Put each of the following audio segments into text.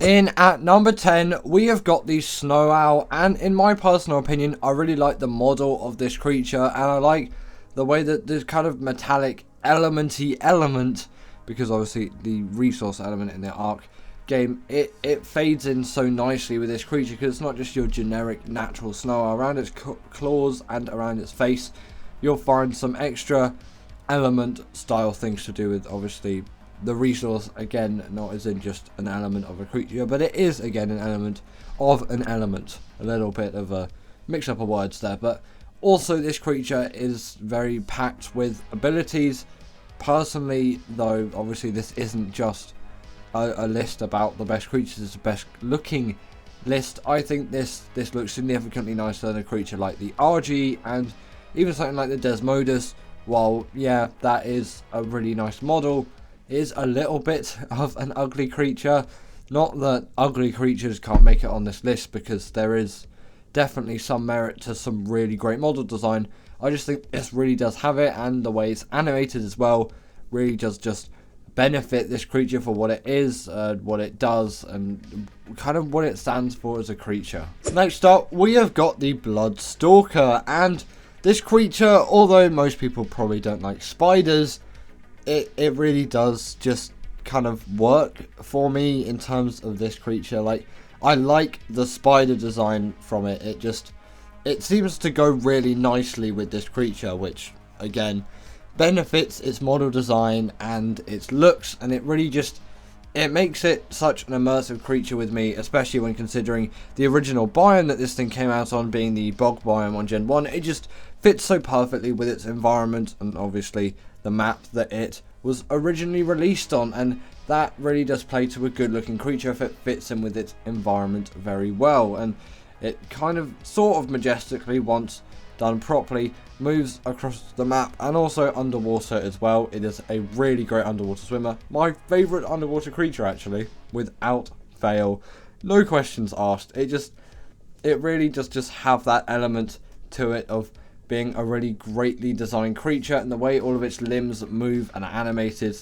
In at number 10, we have got the Snowowl, and in my personal opinion, I really like the model of this creature, and I like the way that this kind of metallic elementy element, because obviously the resource element in the Ark game, it fades in so nicely with this creature, because it's not just your generic natural Snowowl. Around its claws and around its face, you'll find some extra element style things to do with obviously the resource, again, not as in just an element of a creature, but it is again an element of an element. A little bit of a mix up of words there, but also this creature is very packed with abilities. Personally though, obviously this isn't just a list about the best creatures, it's the best looking list. I think this looks significantly nicer than a creature like the RG and even something like the Desmodus. While yeah, that is a really nice model, is a little bit of an ugly creature. Not that ugly creatures can't make it on this list, because there is definitely some merit to some really great model design. I just think this really does have it, and the way it's animated as well really does just benefit this creature for what it is, what it does, and kind of what it stands for as a creature. Next up, we have got the Blood Stalker, and this creature, although most people probably don't like spiders, it really does just kind of work for me in terms of this creature. Like, I like the spider design from it. It seems to go really nicely with this creature, which again benefits its model design and its looks, and it really just, it makes it such an immersive creature with me, especially when considering the original biome that this thing came out on, being the bog biome on Gen 1. It just fits so perfectly with its environment and obviously the map that it was originally released on, and that really does play to a good looking creature if it fits in with its environment very well. And it kind of sort of majestically, once done properly, moves across the map and also underwater as well. It is a really great underwater swimmer, my favourite underwater creature actually, without fail, no questions asked. It really does just have that element to it of being a really greatly designed creature, and the way all of its limbs move and are animated,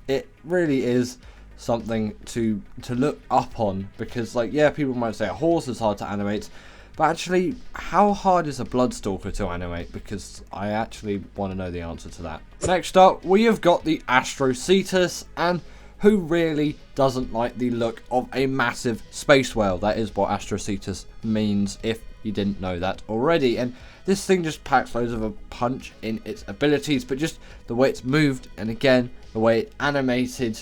it really is something to look up on. Because, like, yeah, people might say a horse is hard to animate, but actually, how hard is a Bloodstalker to animate? Because I actually want to know the answer to that. Next up, we have got the Astrocetus, and who really doesn't like the look of a massive space whale? That is what Astrocetus means, if you didn't know that already. And this thing just packs loads of a punch in its abilities, but just the way it's moved, and again, the way it's animated,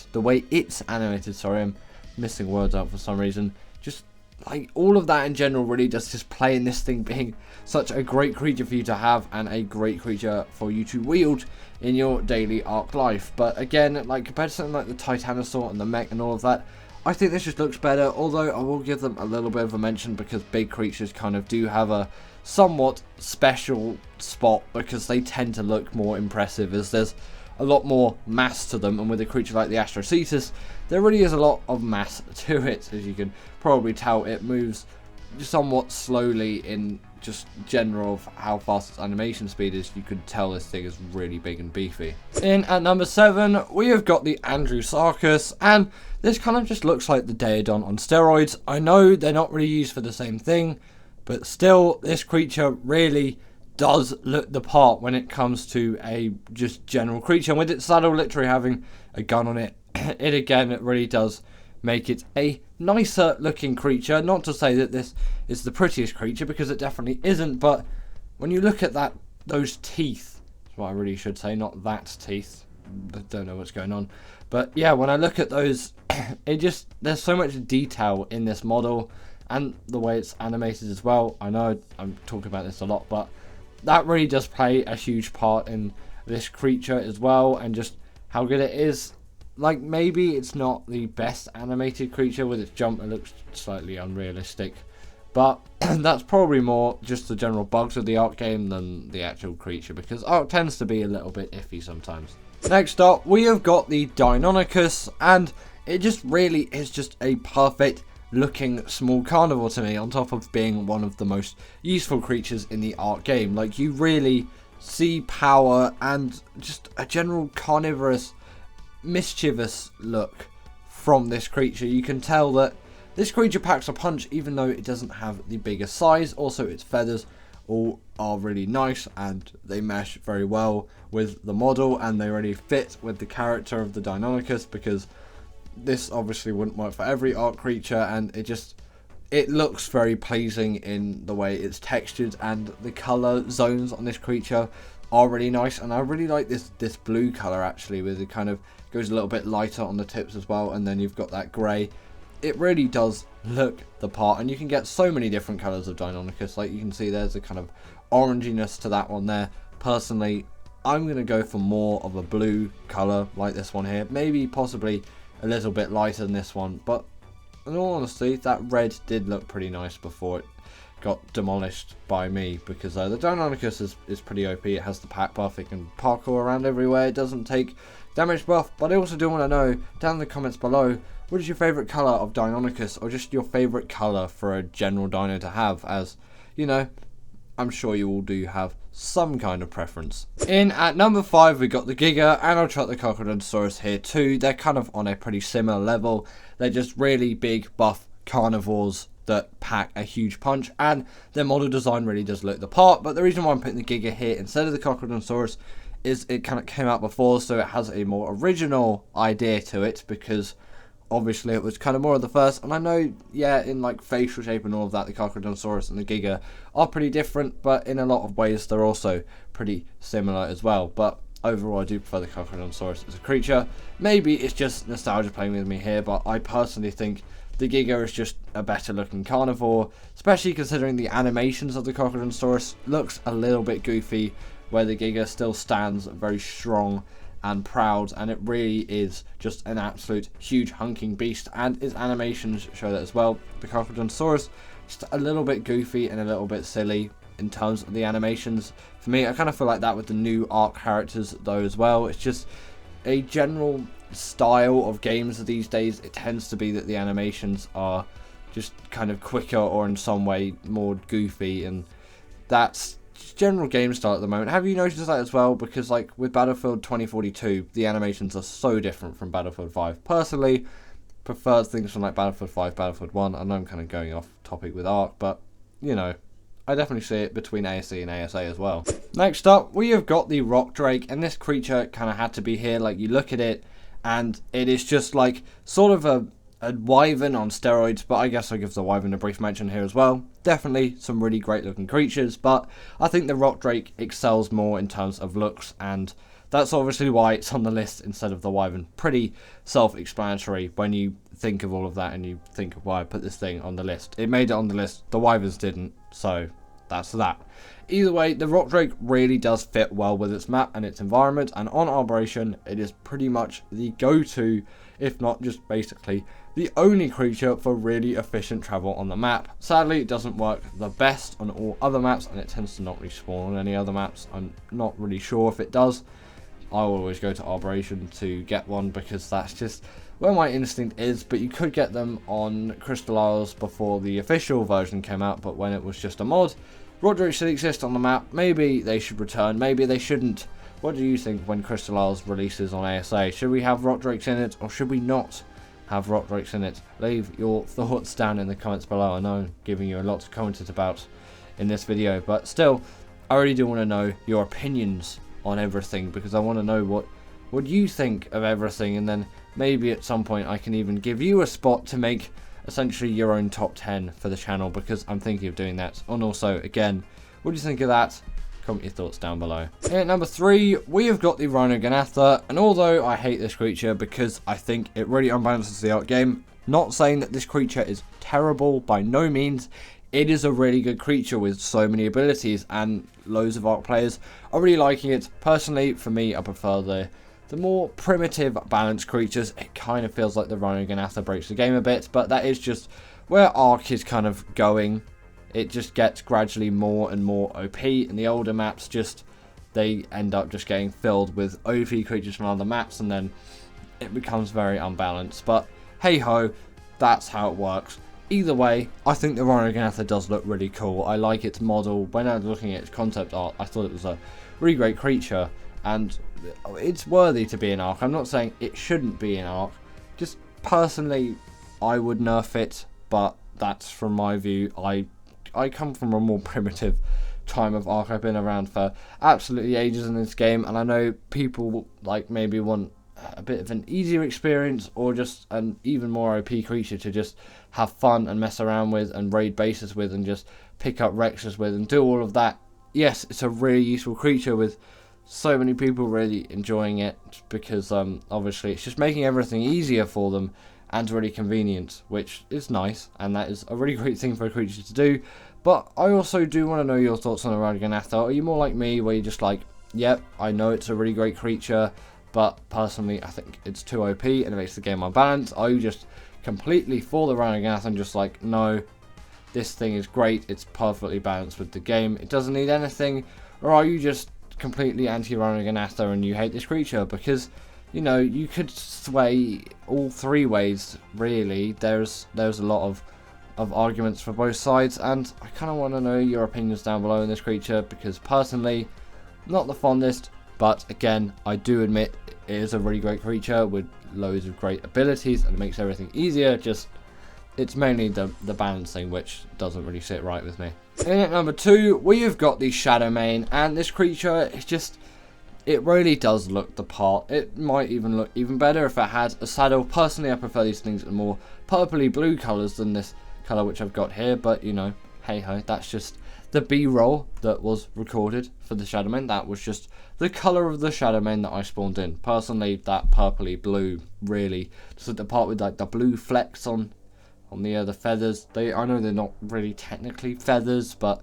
sorry, I'm missing words out for some reason, just like all of that in general really does just play in this thing being such a great creature for you to have, and a great creature for you to wield in your daily Ark life. But again, like compared to something like the Titanosaur and the mech and all of that, I think this just looks better, although I will give them a little bit of a mention, because big creatures kind of do have a somewhat special spot, because they tend to look more impressive as there's a lot more mass to them. And with a creature like the Astrocetus, there really is a lot of mass to it. As you can probably tell, it moves somewhat slowly in just general of how fast its animation speed is. You could tell this thing is really big and beefy. In at number 7, we have got the Sarcus, and this kind of just looks like the Daedon on steroids. I know they're not really used for the same thing, but still, this creature really does look the part when it comes to a just general creature. And with its saddle literally having a gun on it, it really does make it a nicer looking creature. Not to say that this is the prettiest creature, because it definitely isn't, but when you look at those teeth, that's what I really should say, not that teeth, I don't know what's going on, but yeah, when I look at those, there's so much detail in this model, and the way it's animated as well. I know I'm talking about this a lot, but that really does play a huge part in this creature as well, and just how good it is. Like, maybe it's not the best animated creature. With its jump, it looks slightly unrealistic, but that's probably more just the general bugs of the Ark game than the actual creature, because Ark tends to be a little bit iffy sometimes. Next up, we have got the Deinonychus, and it just really is just a perfect looking small carnivore to me, on top of being one of the most useful creatures in the Ark game. Like, you really see power and just a general carnivorous, mischievous look from this creature. You can tell that this creature packs a punch even though it doesn't have the biggest size. Also, its feathers all are really nice and they mesh very well with the model, and they really fit with the character of the Deinonychus, because this obviously wouldn't work for every art creature, and it looks very pleasing in the way it's textured, and the color zones on this creature are really nice. And I really like this blue color actually, with it kind of goes a little bit lighter on the tips as well, and then you've got that gray. It really does look the part, and you can get so many different colors of Deinonychus. Like you can see, there's a kind of oranginess to that one there. Personally, I'm going to go for more of a blue color like this one here, maybe possibly a little bit lighter than this one, but in all honesty, that red did look pretty nice before it got demolished by me, because the Deinonychus is pretty OP. It has the pack buff, it can parkour around everywhere, it doesn't take damage buff. But I also do want to know down in the comments below, what is your favourite colour of Deinonychus, or just your favourite colour for a general dino to have, as, you know, I'm sure you all do have some kind of preference. In at number 5, we got the Giga, and I'll chuck the Crocodontosaurus here too. They're kind of on a pretty similar level. They're just really big, buff carnivores that pack a huge punch, and their model design really does look the part. But the reason why I'm putting the Giga here instead of the Crocodontosaurus is it kind of came out before, so it has a more original idea to it, because obviously it was kind of more of the first. And I know, yeah, in like facial shape and all of that, the Crocodontosaurus and the Giga are pretty different, but in a lot of ways they're also pretty similar as well. But overall, I do prefer the Crocodontosaurus as a creature. Maybe it's just nostalgia playing with me here, but I personally think the Giga is just a better looking carnivore, especially considering the animations of the Crocodontosaurus looks a little bit goofy, where the Giga still stands very strong and proud, and it really is just an absolute huge hunking beast, and its animations show that as well. The Crocodontosaurus just a little bit goofy and a little bit silly in terms of the animations. For me, I kind of feel like that with the new arc characters though as well. It's just a general style of games these days. It tends to be that the animations are just kind of quicker, or in some way more goofy, and that's general game style at the moment. Have you noticed that as well? Because like with Battlefield 2042, the animations are so different from Battlefield 5. Personally, prefer things from like Battlefield 5, Battlefield 1. I know I'm kind of going off topic with Ark, but you know, I definitely see it between ASE and ASA as well. Next up, we have got the Rock Drake, and this creature kind of had to be here. Like, you look at it, and it is just like sort of a wyvern on steroids, but I guess I'll give the wyvern a brief mention here as well. Definitely some really great looking creatures, but I think the Rock Drake excels more in terms of looks, and that's obviously why it's on the list instead of the wyvern. Pretty self-explanatory when you think of all of that and you think of why I put this thing on the list. It made it on the list, the wyverns didn't, so that's that. Either way, the Rock Drake really does fit well with its map and its environment, and on Arboration it is pretty much the go-to, if not just basically the only creature for really efficient travel on the map. Sadly, it doesn't work the best on all other maps, and it tends to not respawn on any other maps. I'm not really sure if it does. I will always go to Arboration to get one, because that's just where my instinct is. But you could get them on Crystal Isles before the official version came out, but when it was just a mod. Rock Drake should exist on the map. Maybe they should return, maybe they shouldn't. What do you think when Crystal Isles releases on ASA? Should we have Rock Drakes in it, or should we not have Rock Drakes in it? Leave your thoughts down in the comments below. I know I'm giving you a lot to comment about in this video, but still, I really do want to know your opinions on everything, because I want to know what you think of everything, and then maybe at some point I can even give you a spot to make essentially your own top 10 for the channel, because I'm thinking of doing that. And also, again, what do you think of that? Comment your thoughts down below. At number 3, we have got the Rhino Gatha, and although I hate this creature because I think it really unbalances the art game, not saying that this creature is terrible by no means. It is a really good creature with so many abilities, and loads of Ark players are really liking it. Personally, for me, I prefer the more primitive, balanced creatures. It kind of feels like the Rhino Gatha breaks the game a bit, but that is just where Ark is kind of going. It just gets gradually more and more OP, and the older maps they end up just getting filled with OP creatures from other maps, and then it becomes very unbalanced. But hey ho, that's how it works. Either way, I think the Rhino Gatha does look really cool. I like its model. When I was looking at its concept art, I thought it was a really great creature, and it's worthy to be an Ark. I'm not saying it shouldn't be an Ark. Just personally, I would nerf it but that's from my view. I come from a more primitive time of Arc. I've been around for absolutely ages in this game, and I know people like maybe want a bit of an easier experience or just an even more OP creature to just have fun and mess around with and raid bases with and just pick up Rexes with and do all of that. Yes, it's a really useful creature with so many people really enjoying it because obviously it's just making everything easier for them and really convenient, which is nice, and that is a really great thing for a creature to do. But I also do want to know your thoughts on the Rhino Gatha. Are you more like me, where you're just like, yep, I know it's a really great creature, but personally I think it's too OP and it makes the game unbalanced? Are you just completely for the Rhino Gatha and just like, no, this thing is great, it's perfectly balanced with the game, it doesn't need anything? Or are you just completely anti-Rhino Gatha and you hate this creature? Because, you know, you could sway all three ways, really. There's a lot of arguments for both sides, and I kind of want to know your opinions down below on this creature, because personally, not the fondest, but again, I do admit it is a really great creature with loads of great abilities, and it makes everything easier. Just, it's mainly the balancing which doesn't really sit right with me. In at number 2, we have got the Shadowman, and this creature is just, it really does look the part. It might even look even better if it had a saddle. Personally, I prefer these things in more purpley blue colours than this colour which I've got here, but you know, hey ho, that's just the B-roll that was recorded for the Shadowman. That was just the colour of the Shadowman that I spawned in. Personally, that purpley blue really, just the part with like the blue flecks on the feathers. I know they're not really technically feathers, but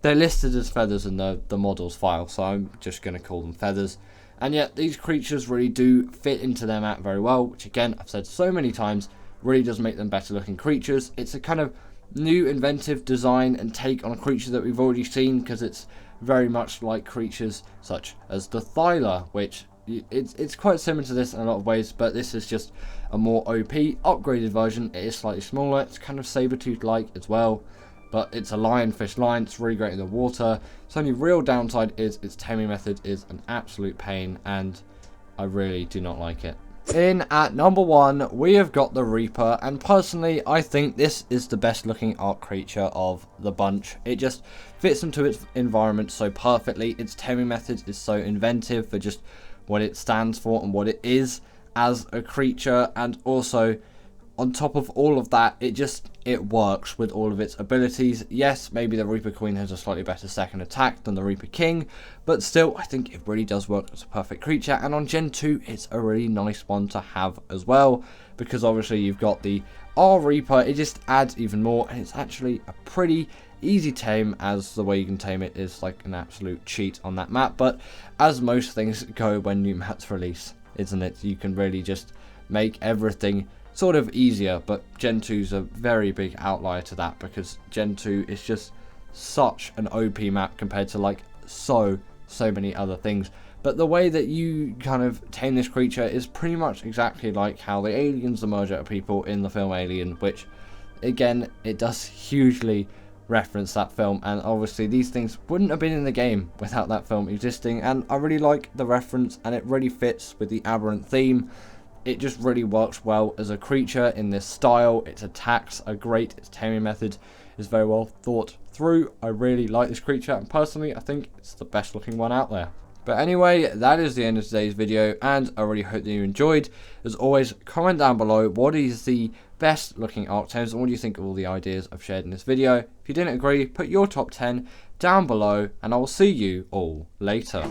they're listed as feathers in the models file, so I'm just going to call them feathers. And yet these creatures really do fit into their map very well, which again, I've said so many times, really does make them better looking creatures. It's a kind of new inventive design and take on a creature that we've already seen, because it's very much like creatures such as the Thyla, which it's quite similar to this in a lot of ways, but this is just a more OP upgraded version. It is slightly smaller, it's kind of Sabertooth like as well, but it's a lionfish line. It's really great in the water. Its only real downside is its taming method is an absolute pain, and I really do not like it. In at number 1, we have got the Reaper, and personally I think this is the best looking art creature of the bunch. It just fits into its environment so perfectly. Its taming method is so inventive for just what it stands for and what it is as a creature, and also on top of all of that, it works with all of its abilities. Yes, maybe the Reaper Queen has a slightly better second attack than the Reaper King, but still, I think it really does work as a perfect creature. And on Gen 2, it's a really nice one to have as well, because obviously you've got the R Reaper. It just adds even more, and it's actually a pretty easy tame, as the way you can tame it is like an absolute cheat on that map. But as most things go when new maps release, isn't it? You can really just make everything sort of easier, but Gen 2 is a very big outlier to that, because Gen 2 is just such an OP map compared to like so many other things. But the way that you kind of tame this creature is pretty much exactly like how the aliens emerge out of people in the film Alien, which again, it does hugely reference that film, and obviously these things wouldn't have been in the game without that film existing. And I really like the reference, and it really fits with the Aberrant theme. It just really works well as a creature in this style. Its attacks are great. Its taming method is very well thought through. I really like this creature, and personally, I think it's the best looking one out there. But anyway, that is the end of today's video, and I really hope that you enjoyed. As always, comment down below what is the best looking Arc Tames, and what do you think of all the ideas I've shared in this video. If you didn't agree, put your top 10 down below, and I will see you all later.